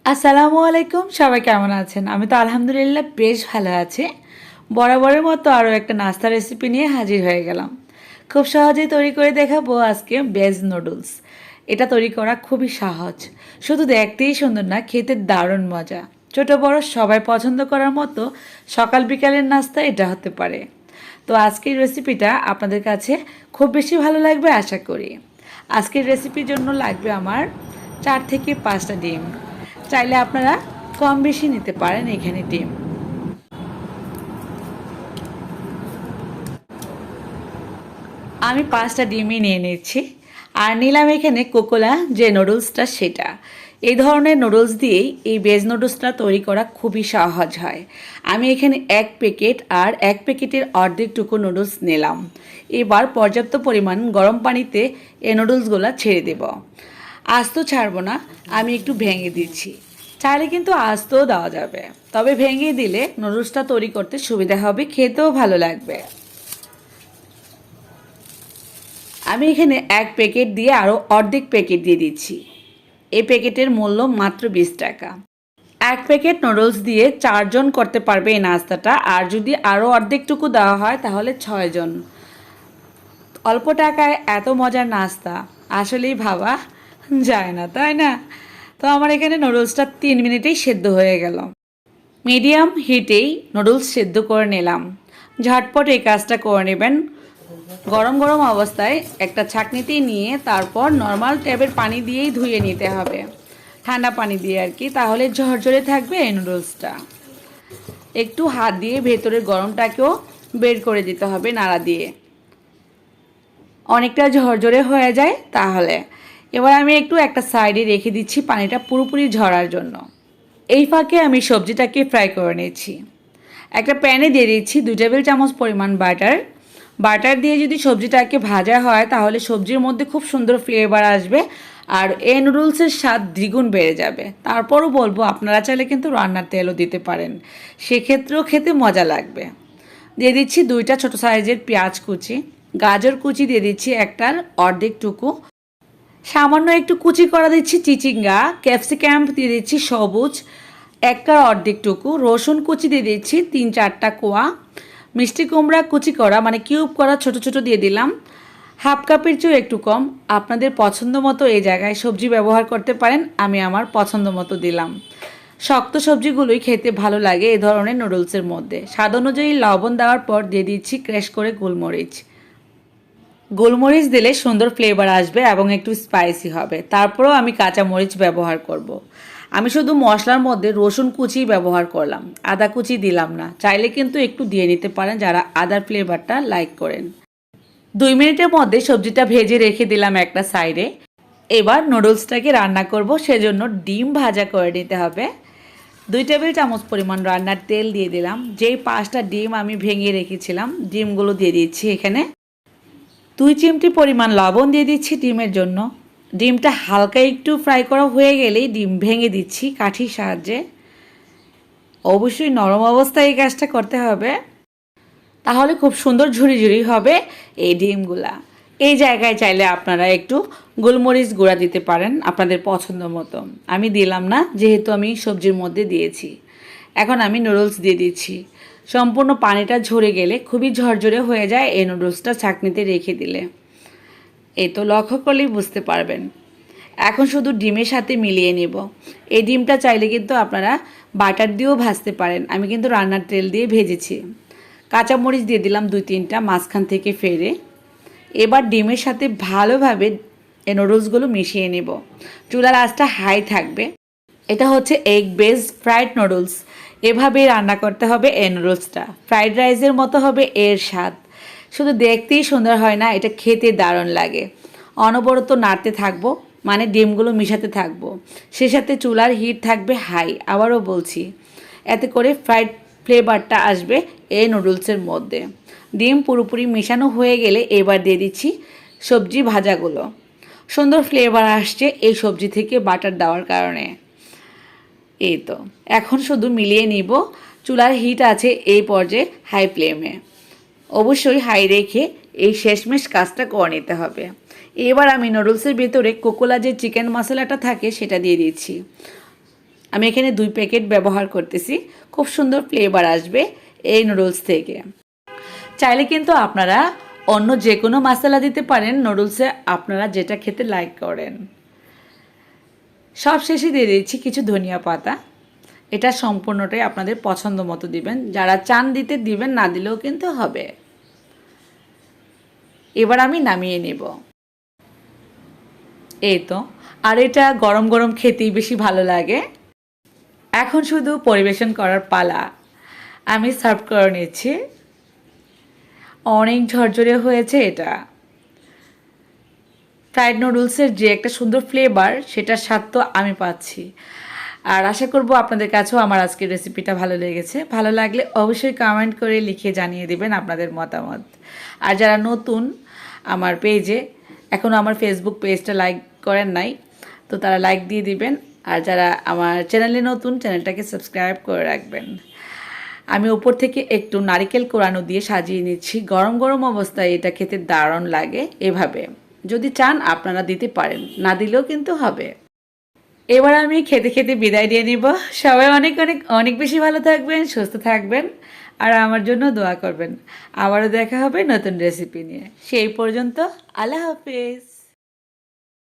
আসসালামু আলাইকুম, সবাই কেমন আছেন? আমি তো আলহামদুলিল্লাহ বেশ ভালো আছি। বরাবরের মতো আরও একটা নাস্তা রেসিপি নিয়ে হাজির হয়ে গেলাম। খুব সহজেই তৈরি করে দেখাবো আজকে ভেজ নুডলস। এটা তৈরি করা খুবই সহজ, শুধু দেখতেই সুন্দর না, খেতে দারুণ মজা। ছোট বড় সবাই পছন্দ করার মতো সকাল বিকালের নাস্তা এটা হতে পারে। তো আজকের রেসিপিটা আপনাদের কাছে খুব বেশি ভালো লাগবে আশা করি। আজকের রেসিপির জন্য লাগবে আমার 4 থেকে 5টা ডিম। চাইলে আপনারা কম বেশি নিতে পারেন এখানে ডিম। আমি 5টা ডিমই নিয়ে নিচ্ছি। আর নিলাম এখানে কোকোলা যে নুডলসটা সেটা। এই ধরনের নুডলস দিয়েই এই ভেজ নুডলসটা তৈরি করা খুবই সহজ হয়। আমি এখানে 1 প্যাকেট আর 1 প্যাকেটের অর্ধেকটুকু নুডলস নিলাম। এবার পর্যাপ্ত পরিমাণ গরম পানিতে এই নুডলসগুলো ছেড়ে দেব। আস্ত ছাড়বো না, আমি একটু ভেঙে দিচ্ছি। চাইলে কিন্তু আস্তও দেওয়া যাবে, তবে ভেঙে দিলে নুডলসটা তৈরি করতে সুবিধা হবে, খেতেও ভালো লাগবে। আমি এখানে 1 প্যাকেট দিয়ে আরও অর্ধেক প্যাকেট দিয়ে দিচ্ছি। এই প্যাকেটের মূল্য মাত্র 20 টাকা। 1 প্যাকেট নুডলস দিয়ে 4 জন করতে পারবে এই নাস্তাটা, আর যদি আরও অর্ধেকটুকু দেওয়া হয় তাহলে 6 জন। অল্প টাকায় এত মজার নাস্তা আসলেই ভাবা যায় না, তাই না? তো আমার এখানে নুডলসটা 3 মিনিটেই সেদ্ধ হয়ে গেল। মিডিয়াম হিটেই নুডলস সেদ্ধ করে নিলাম। ঝটপট এই কাজটা করে নেবেন। গরম গরম অবস্থায় একটা ছাঁকনিতেই নিয়ে তারপর নর্মাল ট্যাপের পানি দিয়েই ধুয়ে নিতে হবে, ঠান্ডা পানি দিয়ে আর কি, তাহলে ঝরঝরে থাকবে এই নুডলসটা। একটু হাত দিয়ে ভেতরের গরমটাকেও বের করে দিতে হবে নাড়া দিয়ে, অনেকটা ঝরঝরে হয়ে যায় তাহলে। এবার আমি একটু একটা সাইডে রেখে দিচ্ছি পানিটা পুরোপুরি ঝরার জন্য। এই ফাঁকে আমি সবজিটাকে ফ্রাই করে নিচ্ছি। একটা প্যানে দিয়ে দিচ্ছি 2 টেবিল চামচ পরিমাণ বাটার। বাটার দিয়ে যদি সবজিটাকে ভাজা হয় তাহলে সবজির মধ্যে খুব সুন্দর ফ্লেভার আসবে, আর এই নুডলসের স্বাদ দ্বিগুণ বেড়ে যাবে। তারপরও বলবো আপনারা চাইলে কিন্তু রান্নার তেলও দিতে পারেন, সেক্ষেত্রেও খেতে মজা লাগবে। দিয়ে দিচ্ছি 2টা ছোটো সাইজের পেঁয়াজ কুচি। গাজর কুচি দিয়ে দিচ্ছি একটার অর্ধেকটুকু। সামান্য একটু কুচি করা দিচ্ছি চিচিঙ্গা। ক্যাপসিকাম দিয়ে দিচ্ছি সবুজ একটার অর্ধেকটুকু। রসুন কুচি দিয়ে দিচ্ছি 3-4টা কোয়া। মিষ্টি কুমড়া কুচি করা মানে কিউব করা ছোট ছোট দিয়ে দিলাম। হাফ কাপের চেয়েও একটু কম, আপনাদের পছন্দ মতো এই জায়গায় সবজি ব্যবহার করতে পারেন, আমি আমার পছন্দ মতো দিলাম। শক্ত সবজিগুলোই খেতে ভালো লাগে এই ধরনের নুডলসের মধ্যে। স্বাদ অনুযায়ী লবণ দেওয়ার পর দিয়ে দিচ্ছি ক্র্যাশ করে গোলমরিচ। গোলমরিচ দিলে সুন্দর ফ্লেভার আসবে এবং একটু স্পাইসি হবে। তারপরেও আমি কাঁচা মরিচ ব্যবহার করব। আমি শুধু মশলার মধ্যে রসুন কুচি ব্যবহার করলাম, আদা কুচি দিলাম না। চাইলে কিন্তু একটু দিয়ে নিতে পারেন যারা আদার ফ্লেভারটা লাইক করেন। 2 মিনিটের মধ্যে সবজিটা ভেজে রেখে দিলাম একটা সাইডে। এবার নুডলসটাকে রান্না করব, সেজন্য ডিম ভাজা করে নিতে হবে। 2 টেবিল চামচ পরিমাণ রান্নার তেল দিয়ে দিলাম। যেই 5টা ডিম আমি ভেঙে রেখেছিলাম ডিমগুলো দিয়ে দিচ্ছি এখানে। 2 চিমটি পরিমাণ লবণ দিয়ে দিচ্ছি ডিমের জন্য। ডিমটা হালকা একটু ফ্রাই করা হয়ে গেলেই ডিম ভেঙে দিচ্ছি কাঠির সাহায্যে। অবশ্যই নরম অবস্থায় এই কাজটা করতে হবে, তাহলে খুব সুন্দর ঝুরি ঝুরি হবে এই ডিমগুলা। এই জায়গায় চাইলে আপনারা একটু গোলমরিচ গুঁড়া দিতে পারেন আপনাদের পছন্দ মতো। আমি দিলাম না, যেহেতু আমি সবজির মধ্যে দিয়েছি। এখন আমি নুডলস দিয়ে দিচ্ছি। সম্পূর্ণ পানিটা ঝরে গেলে খুবই ঝরঝরে হয়ে যায় এই নুডলসটা ছাঁকনিতে রেখে দিলে। এই তো লক্ষ্য করলেই বুঝতে পারবেন। এখন শুধু ডিমের সাথে মিলিয়ে নেব। এই ডিমটা চাইলে কিন্তু আপনারা বাটার দিয়েও ভাজতে পারেন, আমি কিন্তু রান্নার তেল দিয়ে ভেজেছি। কাঁচামরিচ দিয়ে দিলাম 2-3টা মাঝখান থেকে ফেরে। এবার ডিমের সাথে ভালোভাবে এই নুডলসগুলো মিশিয়ে নেব। চুলার আঁচটা হাই থাকবে। এটা হচ্ছে এগ বেস ফ্রাইড নুডলস। এভাবেই রান্না করতে হবে এই নুডলসটা। ফ্রাইড রাইসের মতো হবে এর স্বাদ। শুধু দেখতেই সুন্দর হয় না, এটা খেতে দারুণ লাগে। অনবরত নাড়তে থাকবো, মানে ডিমগুলো মিশাতে থাকবো। সে সাথে চুলার হিট থাকবে হাই। আবারও বলছি, এতে করে ফ্রাইড ফ্লেভারটা আসবে এই নুডলসের মধ্যে। ডিম পুরোপুরি মেশানো হয়ে গেলে এবার দিয়ে দিচ্ছি সবজি ভাজাগুলো। সুন্দর ফ্লেভার আসছে এই সবজি থেকে বাটার দেওয়ার কারণে। এই তো এখন শুধু মিলিয়ে নিব। চুলার হিট আছে এই পর্যায়ে হাই ফ্লেমে, অবশ্যই হাই রেখে এই শেষমেশ কাজটা করে নিতে হবে। এবার আমি নুডলসের ভেতরে কোকোলা যে চিকেন মশলাটা থাকে সেটা দিয়ে দিচ্ছি। আমি এখানে 2 প্যাকেট ব্যবহার করতেছি। খুব সুন্দর ফ্লেভার আসবে এই নুডলস থেকে। চাইলে কিন্তু আপনারা অন্য যে কোনো মশলা দিতে পারেন নুডলসে, আপনারা যেটা খেতে লাইক করেন। সব শেষে দিয়ে দিচ্ছি কিছু ধনিয়া পাতা। এটা সম্পূর্ণটাই আপনাদের পছন্দ মতো দিবেন, যারা চান দিতে দিবেন, না দিলেও কিন্তু হবে। এবার আমি নামিয়ে নেব। এই তো, আর এটা গরম গরম খেতেই বেশি ভালো লাগে। এখন শুধু পরিবেশন করার পালা। আমি সার্ভ করে নিচ্ছি। অনেক ঝরঝরে হয়েছে এটা। ফ্রাইড নুডলসের যে একটা সুন্দর ফ্লেভার, সেটার স্বাদ তো আমি পাচ্ছি। আর আশা করব আপনাদের কাছেও আমার আজকের রেসিপিটা ভালো লেগেছে। ভালো লাগলে অবশ্যই কমেন্ট করে লিখে জানিয়ে দিবেন আপনাদের মতামত। আর যারা নতুন আমার পেজে, এখনও আমার ফেসবুক পেজটা লাইক করেন নাই, তো তারা লাইক দিয়ে দিবেন। আর যারা আমার চ্যানেলে নতুন, চ্যানেলটাকে সাবস্ক্রাইব করে রাখবেন। আমি উপর থেকে একটু নারিকেল কোরানো দিয়ে সাজিয়ে নিচ্ছি। গরম গরম অবস্থায় এটা খেতে দারুণ লাগে। এভাবে যদি চান আপনারা দিতে পারেন, না দিলেও কিন্তু হবে। এবার আমি খেতে খেতে বিদায় দিয়ে নিব। সবাই অনেক অনেক অনেক বেশি ভালো থাকবেন, সুস্থ থাকবেন, আর আমার জন্য দোয়া করবেন। আবারও দেখা হবে নতুন রেসিপি নিয়ে। সেই পর্যন্ত আল্লাহ হাফেজ।